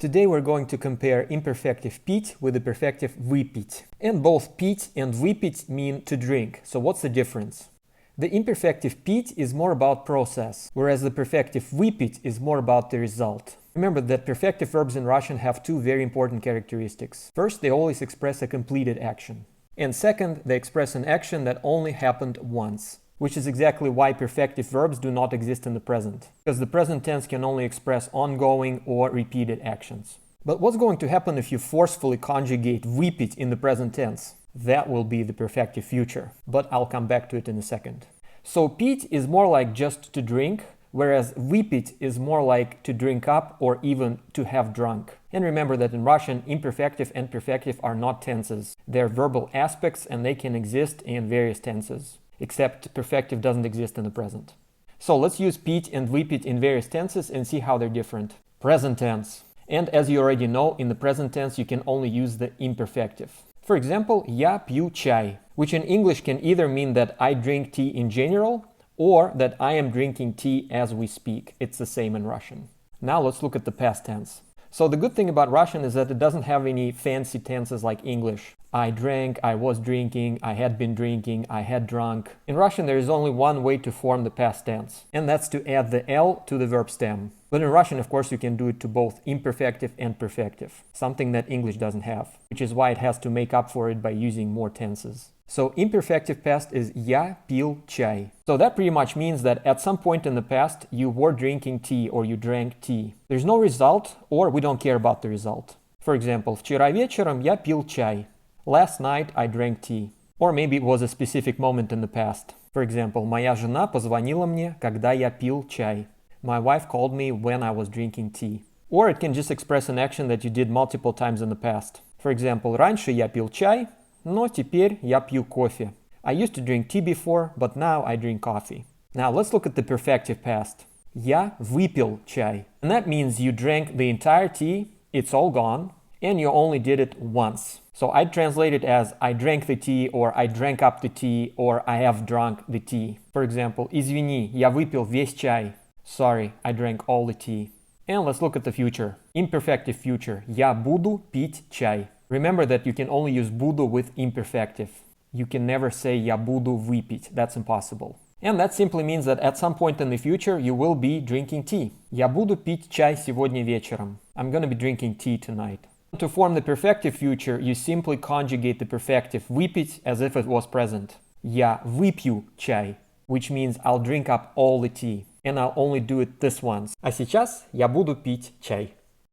Today we're going to compare imperfective pить with the perfective выпить. And both пить and выпить mean to drink, so what's the difference? The imperfective пить is more about process, whereas the perfective выпить is more about the result. Remember that perfective verbs in Russian have two very important characteristics. First, they always express a completed action. And second, they express an action that only happened once, which is exactly why perfective verbs do not exist in the present, because the present tense can only express ongoing or repeated actions. But what's going to happen if you forcefully conjugate выпить in the present tense? That will be the perfective future, but I'll come back to it in a second. So пить is more like just to drink, whereas выпить is more like to drink up or even to have drunk. And remember that in Russian, imperfective and perfective are not tenses. They're verbal aspects and they can exist in various tenses, except perfective doesn't exist in the present. So let's use пить and выпить in various tenses and see how they're different. Present tense. And as you already know, in the present tense you can only use the imperfective. For example, я пью чай, which in English can either mean that I drink tea in general or that I am drinking tea as we speak. It's the same in Russian. Now let's look at the past tense. So the good thing about Russian is that it doesn't have any fancy tenses like English. I drank, I was drinking, I had been drinking, I had drunk. In Russian there is only one way to form the past tense, and that's to add the L to the verb stem. But in Russian, of course, you can do it to both imperfective and perfective, something that English doesn't have, which is why it has to make up for it by using more tenses. So imperfective past is я пил чай. So that pretty much means that at some point in the past you were drinking tea or you drank tea. There's no result, or we don't care about the result. For example, вчера вечером я пил чай. Last night I drank tea. Or maybe it was a specific moment in the past. For example, моя жена позвонила мне, когда я пил чай. My wife called me when I was drinking tea. Or it can just express an action that you did multiple times in the past. For example, раньше я пил чай, но теперь я пью кофе. I used to drink tea before, but now I drink coffee. Now let's look at the perfective past. Я выпил чай. And that means you drank the entire tea, it's all gone, and you only did it once. So I'd translate it as I drank the tea, or I drank up the tea, or I have drunk the tea. For example, извини, я выпил весь чай. Sorry, I drank all the tea. And let's look at the future. Imperfective future. Я буду пить чай. Remember that you can only use буду with imperfective. You can never say я буду выпить. That's impossible. And that simply means that at some point in the future you will be drinking tea. Я буду пить чай сегодня вечером. I'm gonna be drinking tea tonight. To form the perfective future, you simply conjugate the perfective выпить as if it was present. Я выпью чай, which means I'll drink up all the tea. And I'll only do it this once. А сейчас я буду пить чай.